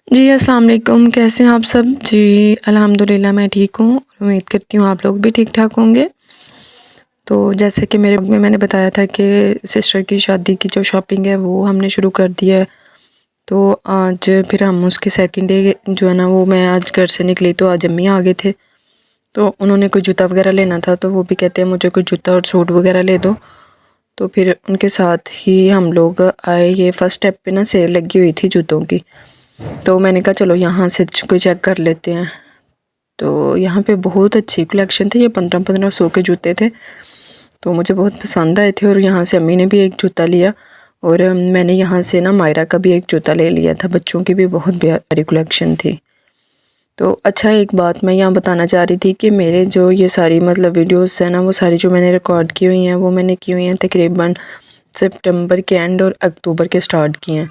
जी, अस्सलाम वालेकुम। कैसे हैं आप सब? जी, अल्हम्दुलिल्लाह मैं ठीक हूँ। उम्मीद करती हूँ आप लोग भी ठीक-ठाक होंगे। तो जैसे कि मेरे में मैंने बताया था कि सिस्टर की शादी की जो शॉपिंग है वो हमने शुरू कर दी है। तो आज फिर हम उसके सेकंड डे जो है ना वो मैं आज घर से निकली तो आज अम्मी आ गए थे। तो उन्होंने कोई जूता वग़ैरह लेना था तो वो भी कहते हैं मुझे कोई जूता और सूट वग़ैरह ले दो। तो फिर उनके साथ ही हम लोग आए। ये फर्स्ट स्टेप पे ना सेल लगी हुई थी जूतों की। तो मैंने कहा चलो यहाँ से कोई चेक कर लेते हैं। तो यहाँ पे बहुत अच्छी कलेक्शन थी। ये 1500 के जूते थे तो मुझे बहुत पसंद आए थे। और यहाँ से अम्मी ने भी एक जूता लिया और मैंने यहाँ से ना मायरा का भी एक जूता ले लिया था। बच्चों की भी बहुत प्यारी कलेक्शन थी। तो अच्छा, एक बात मैं यहाँ बताना चाह रही थी कि मेरे जो ये सारी मतलब वीडियोस है ना वो सारी जो मैंने रिकॉर्ड की हुई हैं वो मैंने की हुई हैं तकरीबन सितंबर के एंड और अक्टूबर के स्टार्ट किए हैं।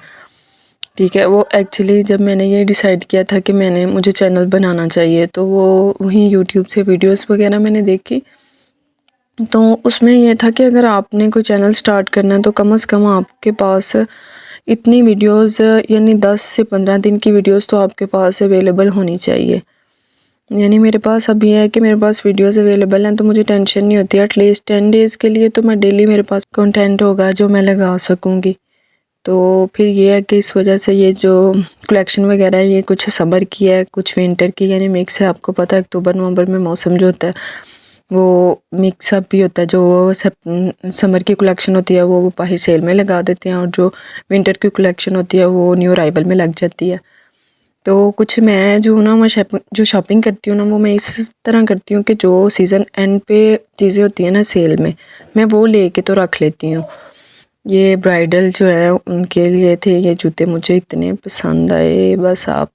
ठीक है, वो एक्चुअली जब मैंने ये डिसाइड किया था कि मुझे चैनल बनाना चाहिए तो वो वहीं यूट्यूब से वीडियोस वगैरह मैंने देखी। तो उसमें ये था कि अगर आपने कोई चैनल स्टार्ट करना है तो कम से कम आपके पास इतनी वीडियोस यानी 10 से 15 दिन की वीडियोस तो आपके पास अवेलेबल होनी चाहिए। यानी मेरे पास अब ये है कि मेरे पास वीडियोस अवेलेबल हैं तो मुझे टेंशन नहीं होती। एटलीस्ट 10 डेज़ के लिए तो मैं डेली मेरे पास कंटेंट होगा जो मैं लगा सकूँगी। तो फिर ये है कि इस वजह से ये जो कलेक्शन वगैरह है ये कुछ समर की है कुछ विंटर की, यानी मिक्स है। आपको पता है अक्टूबर नवंबर में मौसम जो होता है वो मिक्स अप भी होता है। जो समर की कलेक्शन होती है वो बाहर सेल में लगा देते हैं और जो विंटर की कलेक्शन होती है वो न्यू अराइवल में लग जाती है। तो कुछ मैं जो ना मैं जो शॉपिंग करती हूँ ना वो मैं इस तरह करती हूँ कि जो सीज़न एंड पे चीज़ें होती हैं ना सेल में, मैं वो लेके तो रख लेती हूँ। ये ब्राइडल जो है उनके लिए थे ये जूते, मुझे इतने पसंद आए। बस आप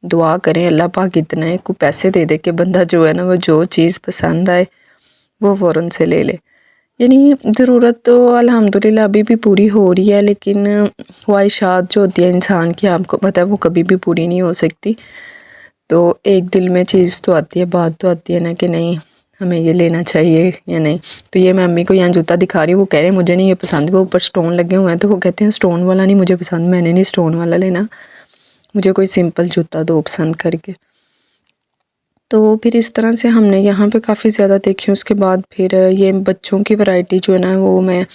दुआ करें अल्लाह पाक इतने को पैसे दे दे के बंदा जो है ना वो जो चीज़ पसंद आए वो फ़ौरन से ले ले। यानी ज़रूरत तो अल्हम्दुलिल्लाह अभी भी पूरी हो रही है, लेकिन ख्वाहिशात जो होती है इंसान की आपको पता है वो कभी भी पूरी नहीं हो सकती। तो एक दिल में चीज़ तो आती है, बात तो आती है ना कि नहीं हमें ये लेना चाहिए या नहीं। तो ये मैं अम्मी को यहाँ जूता दिखा रही हूँ, वो कह रहे हैं मुझे नहीं ये पसंद, वो ऊपर स्टोन लगे हुए हैं तो वो कहते हैं स्टोन वाला नहीं मुझे पसंद, मैंने नहीं स्टोन वाला लेना, मुझे कोई सिंपल जूता दो पसंद करके। तो फिर इस तरह से हमने यहाँ पे काफ़ी ज़्यादा देखी। उसके बाद फिर ये बच्चों की वैरायटी जो है ना वो मैं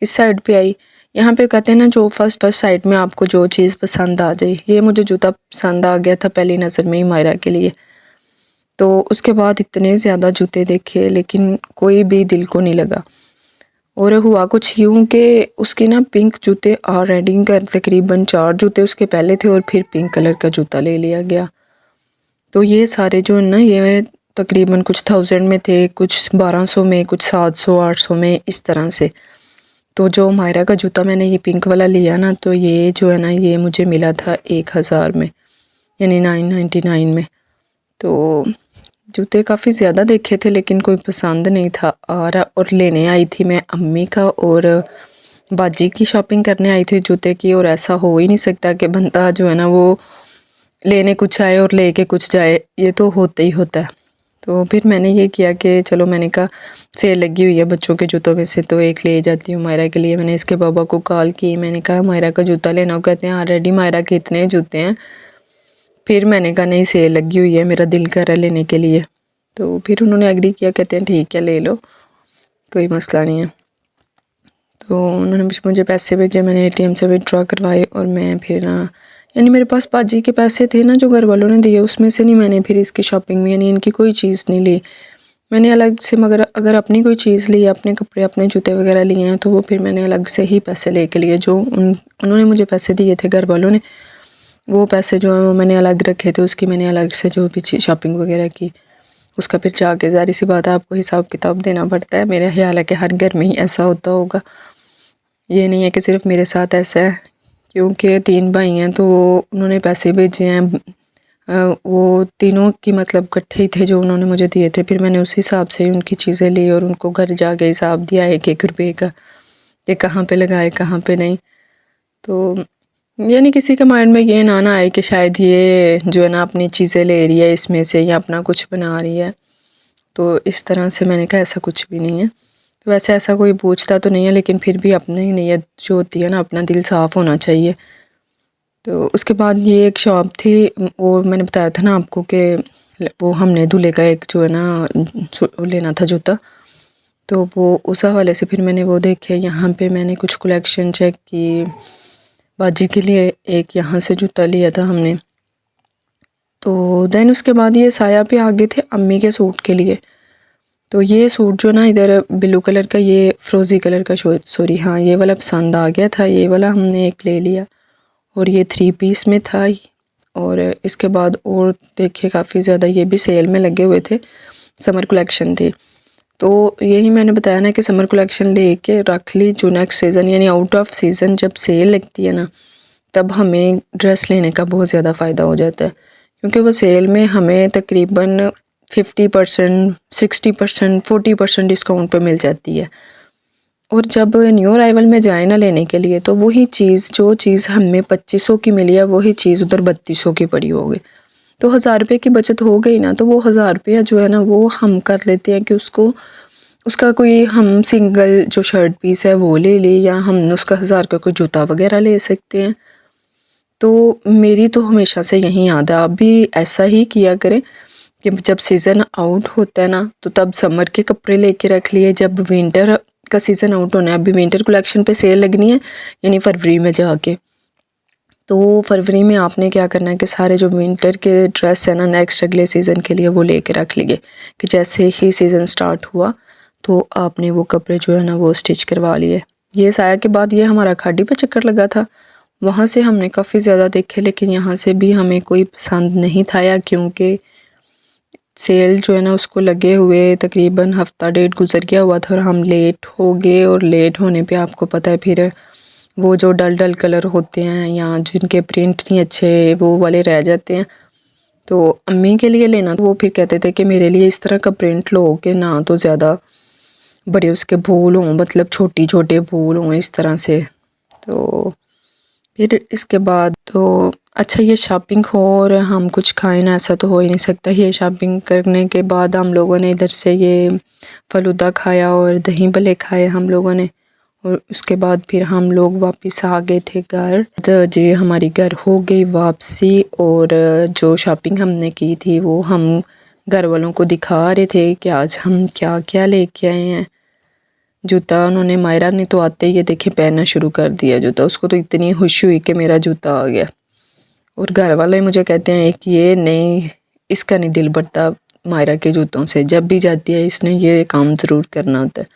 इस साइड पे आई। यहाँ पे कहते हैं ना जो फर्स्ट साइड में आपको जो चीज़ पसंद आ जाए, ये मुझे जूता पसंद आ गया था पहली नज़र में ही मायरा के लिए। तो उसके बाद इतने ज़्यादा जूते देखे लेकिन कोई भी दिल को नहीं लगा। और हुआ कुछ यूँ कि उसके ना पिंक जूते ऑलरेडी कर तकरीबन 4 जूते उसके पहले थे और फिर पिंक कलर का जूता ले लिया गया। तो ये सारे जो है ना ये तकरीबन कुछ 1000 में थे, कुछ 1200 में, कुछ 700 800 में, इस तरह से। तो जो मायरा का जूता मैंने ये पिंक वाला लिया ना तो ये जो है ना ये मुझे मिला था 1000 में, यानी 999 में। तो जूते काफ़ी ज़्यादा देखे थे लेकिन कोई पसंद नहीं था आ रहा। और लेने आई थी मैं अम्मी का और बाजी की शॉपिंग करने आई थी जूते की। और ऐसा हो ही नहीं सकता कि बंदा जो है ना वो लेने कुछ आए और लेके कुछ जाए, ये तो होता ही होता है। तो फिर मैंने ये किया कि चलो मैंने कहा सेल लगी हुई है बच्चों के जूतों में से तो एक ले जाती हूँ मायरा के लिए। मैंने इसके पापा को कॉल की, मैंने कहा मायरा का जूता लेना, वो कहते हैं ऑलरेडी मायरा के इतने जूते हैं। फिर मैंने कहा नहीं सेल लगी हुई है, मेरा दिल कर रहा है लेने के लिए। तो फिर उन्होंने एग्री किया, कहते हैं ठीक है ले लो, कोई मसला नहीं है। तो उन्होंने मुझे पैसे भेजे, मैंने एटीएम से विड्रॉ करवाए और मैं फिर ना यानी मेरे पास पाजी के पैसे थे ना जो घर वालों ने दिए उसमें से नहीं मैंने फिर इसकी शॉपिंग में यानी इनकी कोई चीज़ नहीं ली मैंने अलग से। मगर अगर अपनी कोई चीज़ ली, अपने कपड़े अपने जूते वगैरह लिए हैं तो वो फिर मैंने अलग से ही पैसे लेके लिए। जो उन्होंने मुझे पैसे दिए थे घर वालों ने, वो पैसे जो है वो मैंने अलग रखे थे, उसकी मैंने अलग से जो भी शॉपिंग वगैरह की उसका फिर जाके ज़ाहिर सी बात है आपको हिसाब किताब देना पड़ता है। मेरा ख्याल है कि हर घर में ही ऐसा होता होगा, ये नहीं है कि सिर्फ मेरे साथ ऐसा है। क्योंकि 3 भाई हैं तो उन्होंने पैसे भेजे हैं, वो तीनों की मतलब इकट्ठे ही थे जो उन्होंने मुझे दिए थे। फिर मैंने उस हिसाब से ही उनकी चीज़ें ली और उनको घर जाके हिसाब दिया 1-1 रुपये का, ये कहाँ पे लगाए कहाँ पे नहीं। तो यानी किसी के माइंड में ये ना आए कि शायद ये जो है ना अपनी चीज़ें ले रही है इसमें से या अपना कुछ बना रही है। तो इस तरह से मैंने कहा ऐसा कुछ भी नहीं है। तो वैसे ऐसा कोई पूछता तो नहीं है लेकिन फिर भी अपनी ही नीयत जो होती है ना, अपना दिल साफ़ होना चाहिए। तो उसके बाद ये एक शॉप थी और मैंने बताया था ना आपको कि वो हमने दूल्हे का एक जो है ना लेना था जूता, तो वो उस हवाले से फिर मैंने वो देखे। यहाँ पे मैंने कुछ कलेक्शन चेक की। बाजी के लिए एक यहाँ से जूता लिया था हमने। तो देन उसके बाद ये साया पे आ गए थे अम्मी के सूट के लिए। तो ये सूट जो ना इधर ब्लू कलर का, ये फ्रोज़ी कलर का, सॉरी हाँ, ये वाला पसंद आ गया था, ये वाला हमने एक ले लिया। और ये 3 पीस में था। और इसके बाद और देखिए काफ़ी ज़्यादा ये भी सेल में लगे हुए थे, समर कलेक्शन थे। तो यही मैंने बताया ना कि समर कलेक्शन लेके रख ली, जो नेक्स्ट सीज़न यानी आउट ऑफ सीज़न जब सेल लगती है ना, तब हमें ड्रेस लेने का बहुत ज़्यादा फ़ायदा हो जाता है। क्योंकि वो सेल में हमें तकरीबन 50%, 60%, 40% डिस्काउंट पे मिल जाती है। और जब न्यू अराइवल में जाए ना लेने के लिए, तो वही चीज़, जो चीज़ हमें 2500 की मिली है, वही चीज़ उधर 3200 की पड़ी होगी। तो 1000 रुपये की बचत हो गई ना, तो वो 1000 रुपया जो है ना वो हम कर लेते हैं कि उसका कोई हम सिंगल जो शर्ट पीस है वो ले लें, या हम उसका 1000 का कोई जूता वगैरह ले सकते हैं। तो मेरी तो हमेशा से यही याद है, आप भी ऐसा ही किया करें कि जब सीज़न आउट होता है ना, तो तब समर के कपड़े लेके रख लिए। जब विंटर का सीज़न आउट होना है, अभी विंटर कलेक्शन पे सेल लगनी है यानी फरवरी में जाके, तो फरवरी में आपने क्या करना है कि सारे जो विंटर के ड्रेस है ना नेक्स्ट अगले सीज़न के लिए वो लेके रख लिए, कि जैसे ही सीज़न स्टार्ट हुआ तो आपने वो कपड़े जो है ना वो स्टिच करवा लिए। ये साया के बाद ये हमारा खाड़ी पे चक्कर लगा था, वहाँ से हमने काफ़ी ज़्यादा देखे, लेकिन यहाँ से भी हमें कोई पसंद नहीं था आया, क्योंकि सेल जो है ना उसको लगे हुए तकरीबन हफ़्ता डेढ़ गुजर गया हुआ था और हम लेट हो गए। और लेट होने पे आपको पता है फिर वो जो डल डल कलर होते हैं या जिनके प्रिंट नहीं अच्छे वो वाले रह जाते हैं। तो अम्मी के लिए लेना, तो वो फिर कहते थे कि मेरे लिए इस तरह का प्रिंट लो कि ना तो ज़्यादा बड़े उसके फूल हों, मतलब छोटे छोटे फूल हों इस तरह से। तो फिर इसके बाद तो अच्छा, ये शॉपिंग हो और हम कुछ खाएं ना, ऐसा तो हो ही नहीं सकता। ये शॉपिंग करने के बाद हम लोगों ने इधर से ये फ़लूदा खाया और दही भल्ले खाए हम लोगों ने। और उसके बाद फिर हम लोग वापस आ गए थे घर। तो जी हमारी घर हो गई वापसी, और जो शॉपिंग हमने की थी वो हम घर वालों को दिखा रहे थे कि आज हम क्या क्या लेके आए हैं। जूता उन्होंने, मायरा ने तो आते ही ये देखे पहनना शुरू कर दिया जूता, उसको तो इतनी खुशी हुई कि मेरा जूता आ गया। और घर वाले मुझे कहते हैं कि ये नहीं, इसका नहीं दिल भरता मायरा के जूतों से, जब भी जाती है इसने ये काम ज़रूर करना होता है।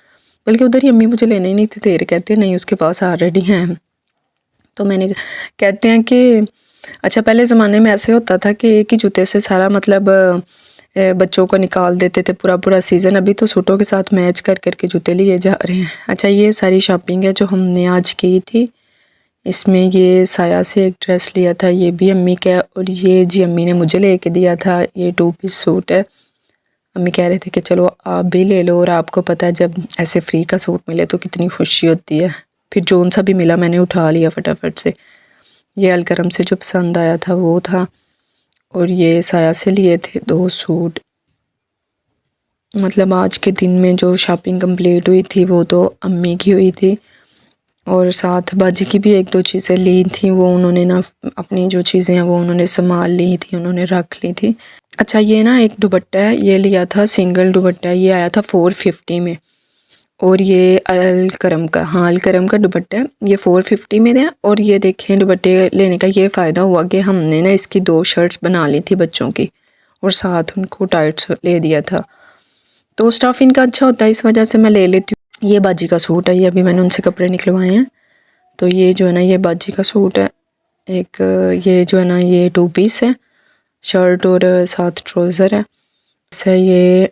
बल्कि उधर ही अम्मी मुझे लेने ही नहीं थे तेरे, कहते हैं नहीं उसके पास ऑलरेडी हैं। तो मैंने, कहते हैं कि अच्छा पहले ज़माने में ऐसे होता था कि एक ही जूते से सारा मतलब बच्चों को निकाल देते थे पूरा पूरा सीज़न। अभी तो सूटों के साथ मैच कर करके जूते लिए जा रहे हैं। अच्छा, ये सारी शॉपिंग है जो हमने आज की थी। इसमें ये साया से एक ड्रेस लिया था, ये भी अम्मी का, और ये जी अम्मी ने मुझे लेके दिया था, ये 2 पीस सूट है। अम्मी कह रहे थे कि चलो आप भी ले लो, और आपको पता है जब ऐसे फ्री का सूट मिले तो कितनी खुशी होती है। फिर जोन सा भी मिला मैंने उठा लिया फटाफट से। ये अलकरम से जो पसंद आया था वो था, और ये साया से लिए थे 2 सूट। मतलब आज के दिन में जो शॉपिंग कंप्लीट हुई थी वो तो अम्मी की हुई थी, और साथ बाजी की भी 1-2 चीज़ें ली थी, वो उन्होंने ना अपनी जो चीज़ें हैं वो उन्होंने संभाल ली थी, उन्होंने रख ली थी। अच्छा, ये ना एक दुपट्टा है, ये लिया था सिंगल दुपट्टा, ये आया था 450 में। और ये अलकरम का, हाँ अलकरम का दुपट्टा है, ये 450 में है। और ये देखें दुपट्टे लेने का ये फ़ायदा हुआ कि हमने ना इसकी 2 शर्ट्स बना ली थी बच्चों की, और साथ उनको टाइट्स ले दिया था। तो स्टफ़ इनका अच्छा होता है, इस वजह से मैं ले लेती हूँ। ये बाजी का सूट है, ये अभी मैंने उनसे कपड़े निकलवाए हैं। तो ये जो है ना ये बाजी का सूट है एक, ये जो है ना ये 2 पीस है, शर्ट और साथ ट्राउज़र है। ऐसा ये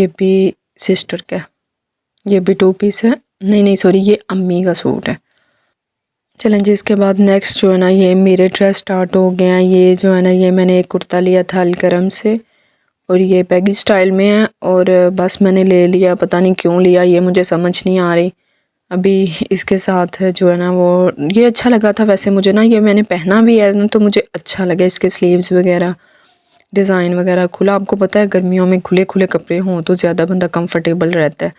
भी सिस्टर का, ये भी 2 पीस है। नहीं नहीं सॉरी, ये अम्मी का सूट है। चलें जी, इसके बाद नेक्स्ट जो है ना ये मेरे ड्रेस स्टार्ट हो गए हैं। ये जो है ना ये मैंने एक कुर्ता लिया था अलकरम से, और ये पैगी स्टाइल में है, और बस मैंने ले लिया, पता नहीं क्यों लिया, ये मुझे समझ नहीं आ रही अभी। इसके साथ जो है ना वो ये अच्छा लगा था वैसे मुझे ना, ये मैंने पहना भी है ना तो मुझे अच्छा लगा। इसके स्लीव्स वगैरह डिज़ाइन वगैरह खुला, आपको पता है गर्मियों में खुले खुले कपड़े हों तो ज़्यादा बंदा कंफर्टेबल रहता है।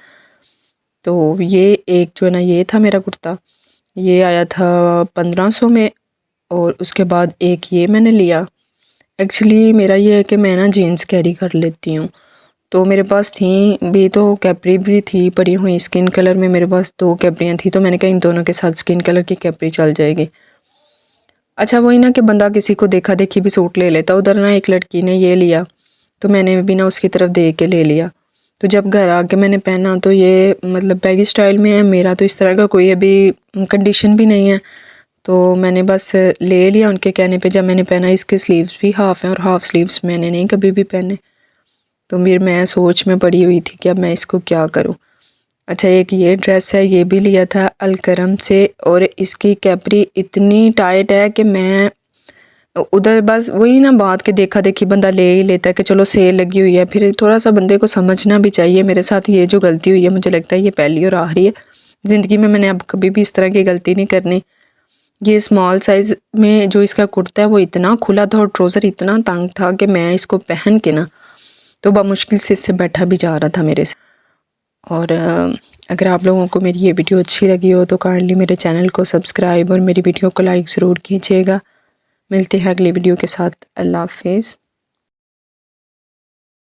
तो ये एक जो है ना ये था मेरा कुर्ता, ये आया था 1500 में, और उसके बाद एक ये मैंने लिया। एक्चुअली मेरा ये है कि मैं ना जीन्स कैरी कर लेती हूँ, तो मेरे पास थी भी, तो कैपरी भी थी पड़ी हुई स्किन कलर में, मेरे पास 2 कैपरियाँ थी, तो मैंने कहा इन दोनों के साथ स्किन कलर की कैपरी चल जाएगी। अच्छा वही ना कि बंदा किसी को देखा देखी भी सूट ले लेता। उधर ना एक लड़की ने ये लिया तो मैंने भी ना उसकी तरफ देख के ले लिया। तो जब घर आके मैंने पहना तो ये मतलब बैगी स्टाइल में है। मेरा तो इस तरह का कोई अभी कंडीशन भी नहीं है, तो मैंने बस ले लिया उनके कहने पे। जब मैंने पहना, इसके स्लीव्स भी हाफ़ हैं और हाफ़ स्लीव्स मैंने नहीं कभी भी पहने, तो फिर मैं सोच में पड़ी हुई थी कि अब मैं इसको क्या करूं। अच्छा एक ये ड्रेस है, ये भी लिया था अलकरम से, और इसकी कैपरी इतनी टाइट है कि मैं उधर बस वही ना बात के देखा देखी बंदा ले ही लेता है कि चलो सेल लगी हुई है। फिर थोड़ा सा बंदे को समझना भी चाहिए। मेरे साथ ये जो गलती हुई है, मुझे लगता है ये पहली और आखिरी है ज़िंदगी में, मैंने अब कभी भी इस तरह की गलती नहीं करनी। ये स्मॉल साइज़ में जो इसका कुर्ता है वो इतना खुला था और ट्राउज़र इतना तंग था कि मैं इसको पहन के ना तो बामुश्किल से इससे बैठा भी जा रहा था मेरे से। और अगर आप लोगों को मेरी ये वीडियो अच्छी लगी हो तो काइंडली मेरे चैनल को सब्सक्राइब और मेरी वीडियो को लाइक ज़रूर कीजिएगा। मिलते हैं अगली वीडियो के साथ। अल्लाह हाफिज़।